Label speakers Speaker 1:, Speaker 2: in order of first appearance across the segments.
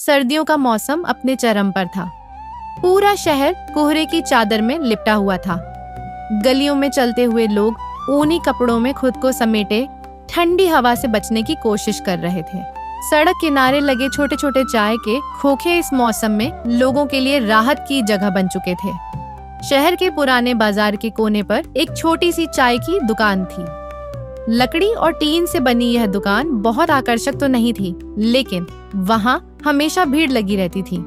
Speaker 1: सर्दियों का मौसम अपने चरम पर था। पूरा शहर कोहरे की चादर में लिपटा हुआ था। गलियों में चलते हुए लोग ऊनी कपड़ों में खुद को समेटे ठंडी हवा से बचने की कोशिश कर रहे थे। सड़क किनारे लगे छोटे छोटे चाय के खोखे इस मौसम में लोगों के लिए राहत की जगह बन चुके थे। शहर के पुराने बाजार के कोने पर एक छोटी सी चाय की दुकान थी। लकड़ी और टीन से बनी यह दुकान बहुत आकर्षक तो नहीं थी, लेकिन वहाँ हमेशा भीड़ लगी रहती थी।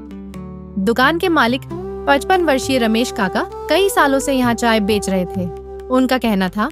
Speaker 1: दुकान के मालिक 55 वर्षीय रमेश काका कई सालों से यहाँ चाय बेच रहे थे। उनका कहना था,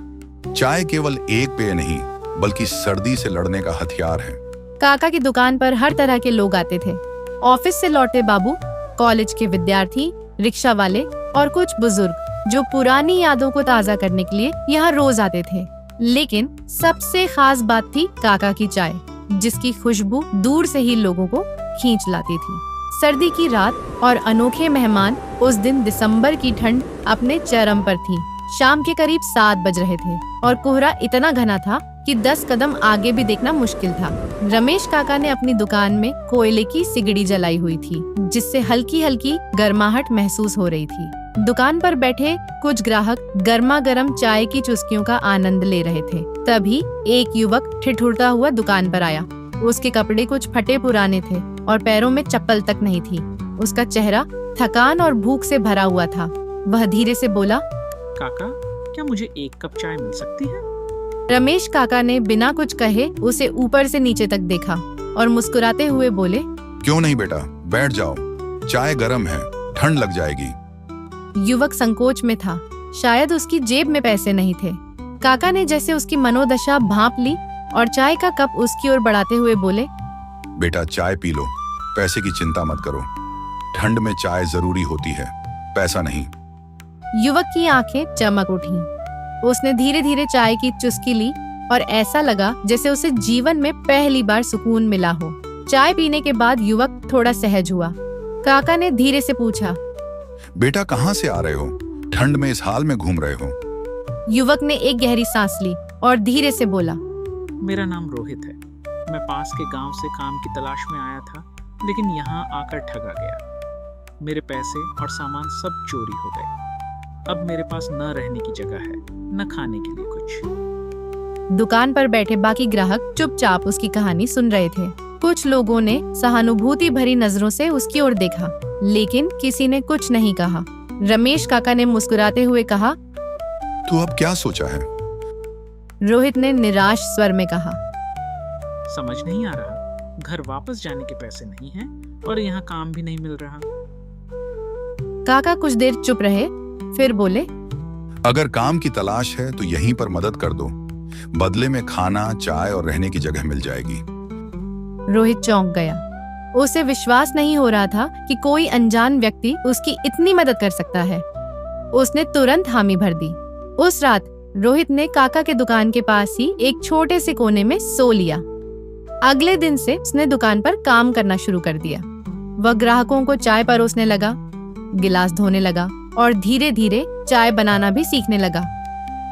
Speaker 2: चाय केवल एक पेय नहीं बल्कि सर्दी से लड़ने का हथियार है।
Speaker 1: काका की दुकान पर हर तरह के लोग आते थे। ऑफिस से लौटे बाबू, कॉलेज के विद्यार्थी, रिक्शा वाले और कुछ बुजुर्ग जो पुरानी यादों को ताज़ा करने के लिए यहाँ रोज आते थे। लेकिन सबसे खास बात थी काका की चाय, जिसकी खुशबू दूर से ही लोगों को खींच लाती थी। सर्दी की रात और अनोखे मेहमान। उस दिन दिसंबर की ठंड अपने चरम पर थी। शाम के करीब 7 बज रहे थे और कोहरा इतना घना था कि 10 कदम आगे भी देखना मुश्किल था। रमेश काका ने अपनी दुकान में कोयले की सिगड़ी जलाई हुई थी, जिससे हल्की हल्की गर्माहट महसूस हो रही थी। दुकान पर बैठे कुछ ग्राहक गर्मा गर्म चाय की चुस्कियों का आनंद ले रहे थे। तभी एक युवक ठिठुरता हुआ दुकान पर आया। उसके कपड़े कुछ फटे पुराने थे और पैरों में चप्पल तक नहीं थी। उसका चेहरा थकान और भूख से भरा हुआ था। वह धीरे से बोला,
Speaker 3: काका, क्या मुझे एक कप चाय मिल सकती है?
Speaker 1: रमेश काका ने बिना कुछ कहे उसे ऊपर से नीचे तक देखा और मुस्कुराते हुए बोले,
Speaker 2: क्यों नहीं बेटा, बैठ जाओ, चाय गर्म है, ठंड लग जाएगी।
Speaker 1: युवक संकोच में था। शायद उसकी जेब में पैसे नहीं थे। काका ने जैसे उसकी मनोदशा भांप ली और चाय का कप उसकी ओर बढ़ाते हुए बोले,
Speaker 2: बेटा चाय पी लो, पैसे की चिंता मत करो, ठंड में चाय जरूरी होती है, पैसा नहीं।
Speaker 1: युवक की आंखें चमक उठी। उसने धीरे धीरे चाय की चुस्की ली और ऐसा लगा जैसे उसे जीवन में पहली बार सुकून मिला हो। चाय पीने के बाद युवक थोड़ा सहज हुआ। काका ने धीरे से पूछा,
Speaker 2: बेटा कहाँ से आ रहे हो, ठंड में इस हाल में घूम रहे हो?
Speaker 1: युवक ने एक गहरी सांस ली और धीरे से बोला,
Speaker 3: मेरा नाम रोहित है। मैं पास के गांव से काम की तलाश में आया था, लेकिन यहाँ आकर ठगा गया। मेरे पैसे और सामान सब चोरी हो गए। अब मेरे पास न रहने की जगह है, न खाने के लिए कुछ।
Speaker 1: दुकान पर बैठे बाकी ग्राहक चुपचाप उसकी कहानी सुन रहे थे। कुछ लोगों ने सहानुभूति भरी नजरों से उसकी ओर देखा, लेकिन किसी ने कुछ नहीं कहा। रमेश काका ने मुस्कुराते हुए कहा,
Speaker 2: तू अब क्या सोचा है?
Speaker 1: रोहित ने निराश स्वर में कहा,
Speaker 3: समझ नहीं आ रहा। घर वापस जाने के पैसे नहीं हैं और यहाँ काम भी नहीं मिल रहा।
Speaker 1: काका कुछ देर चुप रहे, फिर बोले,
Speaker 2: अगर काम की तलाश है तो यहीं पर मदद कर दो, बदले में खाना, चाय और रहने की जगह मिल जाएगी।
Speaker 1: रोहित चौंक गया। उसे विश्वास नहीं हो रहा था कि कोई अनजान व्यक्ति उसकी इतनी मदद कर सकता है। उसने तुरंत हामी भर दी। उस रात रोहित ने काका के दुकान के पास ही एक छोटे से कोने में सो लिया। अगले दिन से उसने दुकान पर काम करना शुरू कर दिया। वह ग्राहकों को चाय परोसने लगा, गिलास धोने लगा और धीरे धीरे चाय बनाना भी सीखने लगा।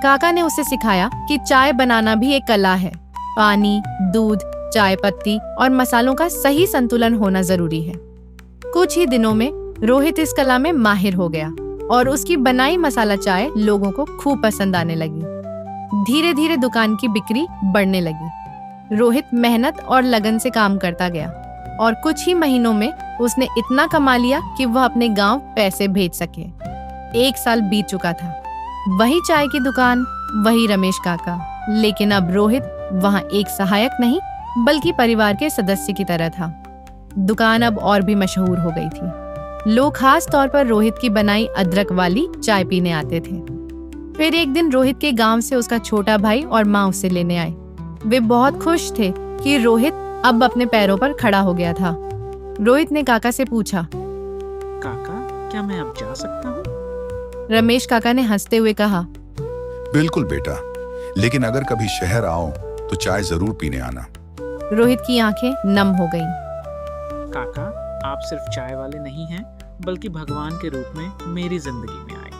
Speaker 1: काका ने उसे सिखाया कि चाय बनाना भी एक कला है। पानी, दूध, चाय पत्ती और मसालों का सही संतुलन होना जरूरी है। कुछ ही दिनों में रोहित इस कला में माहिर हो गया और उसकी बनाई मसाला चाय लोगों को खूब पसंद आने लगी। धीरे धीरे दुकान की बिक्री बढ़ने लगी। रोहित मेहनत और लगन से काम करता गया और कुछ ही महीनों में उसने इतना कमा लिया कि वह अपने गांव पैसे भेज सके। 1 साल बीत चुका था। वही चाय की दुकान, वही रमेश काका, लेकिन अब रोहित वहाँ एक सहायक नहीं बल्कि परिवार के सदस्य की तरह था। दुकान अब और भी मशहूर हो गई थी। लोग खास तौर पर रोहित की बनाई अदरक वाली चाय पीने आते थे। फिर एक दिन रोहित के गांव से उसका छोटा भाई और माँ उसे लेने आए। वे बहुत खुश थे कि रोहित अब अपने पैरों पर खड़ा हो गया था। रोहित ने काका से पूछा,
Speaker 3: काका, क्या मैं अब जा सकता हूँ?
Speaker 1: रमेश काका ने हंसते हुए कहा,
Speaker 2: बिल्कुल बेटा, लेकिन अगर कभी शहर आओ तो चाय जरूर पीने आना।
Speaker 1: रोहित की आंखें नम हो गईं।
Speaker 3: काका, आप सिर्फ चाय वाले नहीं हैं, बल्कि भगवान के रूप में मेरी जिंदगी में आए।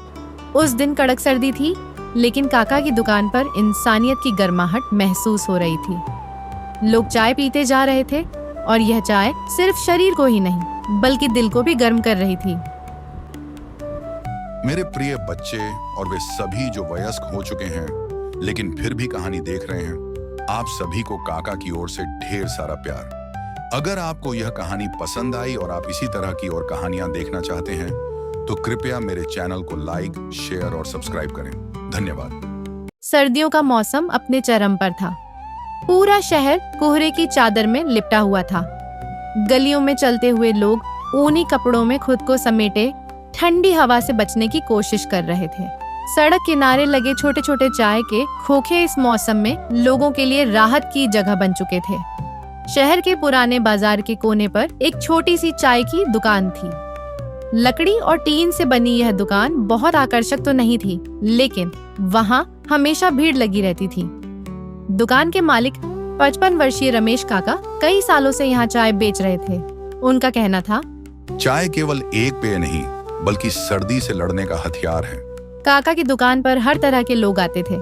Speaker 1: उस दिन कड़क सर्दी थी, लेकिन काका की दुकान पर इंसानियत की गर्माहट महसूस हो रही थी। लोग चाय पीते जा रहे थे, और यह चाय सिर्फ शरीर को ही नहीं बल्कि दिल को भी गर्म कर रही थी।
Speaker 2: मेरे प्रिय बच्चे और वे सभी जो वयस्क हो चुके हैं लेकिन फिर भी कहानी देख रहे हैं, आप सभी को काका की ओर से ढेर सारा प्यार। अगर आपको यह कहानी पसंद आई और आप इसी तरह की और कहानियां देखना चाहते हैं तो कृपया मेरे चैनल को लाइक, शेयर और सब्सक्राइब करें। धन्यवाद।
Speaker 1: सर्दियों का मौसम अपने चरम पर था। पूरा शहर कोहरे की चादर में लिपटा हुआ था। गलियों में चलते हुए लोग ऊनी कपड़ों में खुद को समेटे ठंडी हवा से बचने की कोशिश कर रहे थे। सड़क किनारे लगे छोटे छोटे चाय के खोखे इस मौसम में लोगों के लिए राहत की जगह बन चुके थे। शहर के पुराने बाजार के कोने पर एक छोटी सी चाय की दुकान थी। लकड़ी और टीन से बनी यह दुकान बहुत आकर्षक तो नहीं थी, लेकिन वहाँ हमेशा भीड़ लगी रहती थी। दुकान के मालिक 55 वर्षीय रमेश काका कई सालों से यहाँ चाय बेच रहे थे। उनका कहना था,
Speaker 2: चाय केवल एक पेय नहीं बल्कि सर्दी से लड़ने का हथियार है।
Speaker 1: काका की दुकान पर हर तरह के लोग आते थे।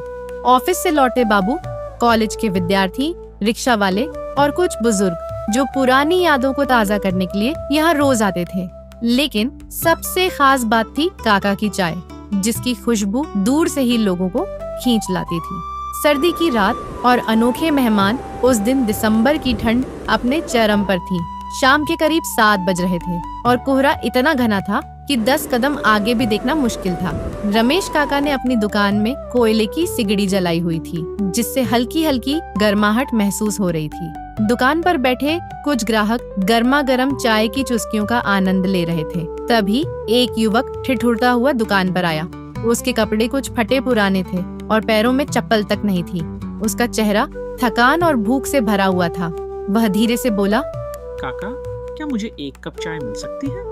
Speaker 1: ऑफिस से लौटे बाबू, कॉलेज के विद्यार्थी, रिक्शा वाले और कुछ बुजुर्ग जो पुरानी यादों को ताज़ा करने के लिए यहाँ रोज आते थे। लेकिन सबसे खास बात थी काका की चाय, जिसकी खुशबू दूर से ही लोगों को खींच लाती थी। सर्दी की रात और अनोखे मेहमान। उस दिन दिसंबर की ठंड अपने चरम पर थी। शाम के करीब 7 बज रहे थे और कोहरा इतना घना था कि 10 कदम आगे भी देखना मुश्किल था। रमेश काका ने अपनी दुकान में कोयले की सिगड़ी जलाई हुई थी, जिससे हल्की हल्की गर्माहट महसूस हो रही थी। दुकान पर बैठे कुछ ग्राहक गर्मा गर्म चाय की चुस्कियों का आनंद ले रहे थे। तभी एक युवक ठिठुरता हुआ दुकान पर आया। उसके कपड़े कुछ फटे पुराने थे और पैरों में चप्पल तक नहीं थी। उसका चेहरा थकान और भूख से भरा हुआ था। वह धीरे से बोला,
Speaker 3: काका, क्या मुझे एक कप चाय मिल सकती है?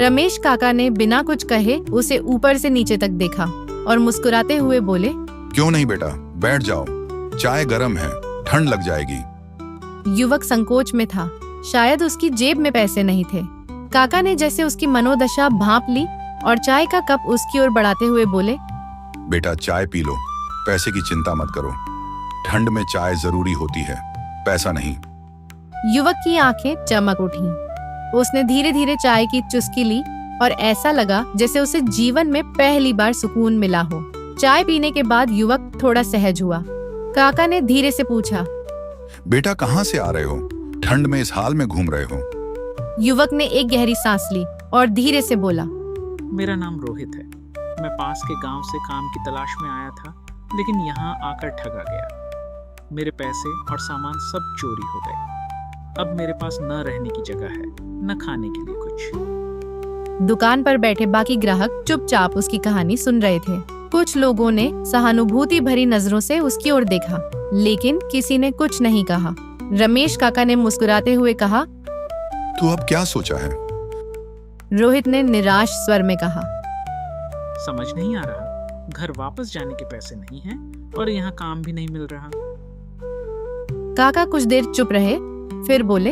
Speaker 1: रमेश काका ने बिना कुछ कहे उसे ऊपर से नीचे तक देखा और मुस्कुराते हुए बोले,
Speaker 2: क्यों नहीं बेटा, बैठ जाओ, चाय गर्म है, ठंड लग जाएगी।
Speaker 1: युवक संकोच में था। शायद उसकी जेब में पैसे नहीं थे। काका ने जैसे उसकी मनोदशा भांप ली और चाय का कप उसकी ओर बढ़ाते हुए बोले,
Speaker 2: बेटा चाय पी लो, पैसे की चिंता मत करो, ठंड में चाय जरूरी होती है, पैसा नहीं।
Speaker 1: युवक की आंखें चमक उठी। उसने धीरे धीरे चाय की चुस्की ली और ऐसा लगा जैसे उसे जीवन में पहली बार सुकून मिला हो। चाय पीने के बाद युवक थोड़ा सहज हुआ। काका ने धीरे से पूछा,
Speaker 2: बेटा कहाँ से आ रहे हो, ठंड में इस हाल में घूम रहे हो?
Speaker 1: युवक ने एक गहरी सांस ली और धीरे से बोला,
Speaker 3: मेरा नाम रोहित है। मैं पास के गांव से काम की तलाश में आया था, लेकिन यहाँ आकर ठगा गया। मेरे पैसे और सामान सब चोरी हो गए। अब मेरे पास न रहने की जगह है, न खाने के लिए कुछ।
Speaker 1: दुकान पर बैठे बाकी ग्राहक चुपचाप उसकी कहानी सुन रहे थे। कुछ लोगों ने सहानुभूति भरी नजरों से उसकी ओर देखा, लेकिन किसी ने कुछ नहीं कहा। रमेश काका ने मुस्कुराते हुए कहा,
Speaker 2: तू अब क्या सोचा है?
Speaker 1: रोहित ने निराश स्वर में कहा,
Speaker 3: समझ नहीं आ रहा। घर वापस जाने के पैसे नहीं हैं और यहाँ काम भी नहीं मिल रहा।
Speaker 1: काका कुछ देर चुप रहे, फिर बोले,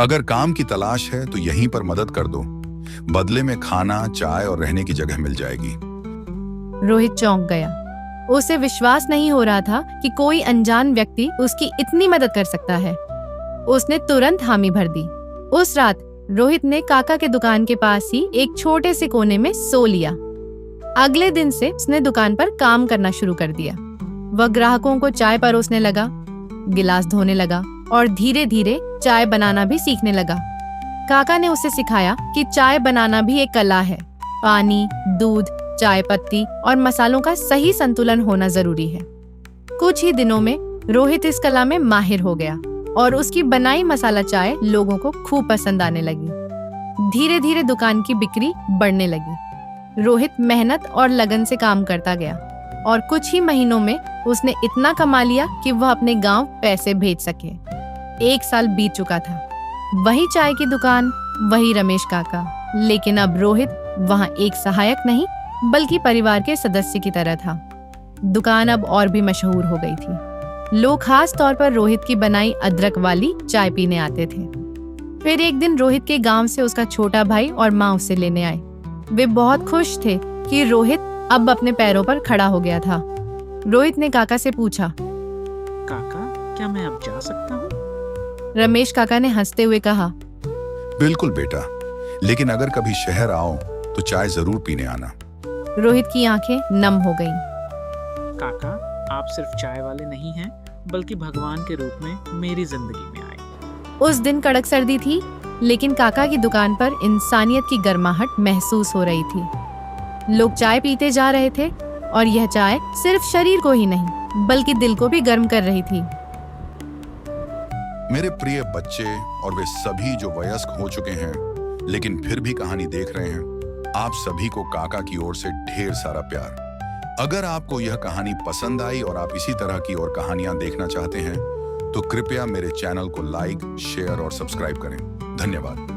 Speaker 2: अगर काम की तलाश है तो यहीं पर मदद कर दो, बदले में खाना, चाय और रहने की जगह मिल जाएगी।
Speaker 1: रोहित चौंक गया। उसे विश्वास नहीं हो रहा था कि कोई अनजान व्यक्ति उसकी इतनी मदद कर सकता है। उसने तुरंत हामी भर दी। उस रात रोहित ने काका के दुकान के पास ही एक छोटे से कोने में सो लिया। अगले दिन से उसने दुकान पर काम करना शुरू कर दिया। वह ग्राहकों को चाय परोसने लगा, गिलास धोने लगा और धीरे धीरे चाय बनाना भी सीखने लगा। काका ने उसे सिखाया कि चाय बनाना भी एक कला है। पानी, दूध, चाय पत्ती और मसालों का सही संतुलन होना जरूरी है। कुछ ही दिनों में रोहित इस कला में माहिर हो गया और उसकी बनाई मसाला चाय लोगों को खूब पसंद आने लगी। धीरे धीरे दुकान की बिक्री बढ़ने लगी। रोहित मेहनत और लगन से काम करता गया और कुछ ही महीनों में उसने इतना कमा लिया कि वह अपने गांव पैसे भेज सके। 1 साल बीत चुका था। वही चाय की दुकान, वही रमेश काका, लेकिन अब रोहित वहाँ एक सहायक नहीं बल्कि परिवार के सदस्य की तरह था। दुकान अब और भी मशहूर हो गई थी। लोग खास तौर पर रोहित की बनाई अदरक वाली चाय पीने आते थे। फिर एक दिन रोहित के गांव से उसका छोटा भाई और माँ उसे लेने आए। वे बहुत खुश थे कि रोहित अब अपने पैरों पर खड़ा हो गया था। रोहित ने काका से पूछा,
Speaker 3: काका, क्या मैं अब जा सकता हूँ?
Speaker 1: रमेश काका ने हंसते हुए कहा।
Speaker 2: बिल्कुल बेटा, लेकिन अगर कभी शहर आओ तो चाय जरूर पीने आना।
Speaker 1: रोहित की आंखें नम हो गईं।
Speaker 3: काका, आप सिर्फ चाय वाले नहीं हैं, बल्कि भगवान के रूप में मेरी जिंदगी में आए।
Speaker 1: उस दिन कड़क सर्दी थी, लेकिन काका की दुकान पर इंसानियत की गर्माहट महसूस हो रही थी। लोग चाय पीते जा रहे थे और यह चाय सिर्फ शरीर को ही नहीं बल्कि दिल को भी गर्म कर रही थी।
Speaker 2: मेरे प्रिय बच्चे और वे सभी जो वयस्क हो चुके हैं लेकिन फिर भी कहानी देख रहे हैं, आप सभी को काका की ओर से ढेर सारा प्यार। अगर आपको यह कहानी पसंद आई और आप इसी तरह की और कहानियां देखना चाहते हैं तो कृपया मेरे चैनल को लाइक, शेयर और सब्सक्राइब करें। धन्यवाद।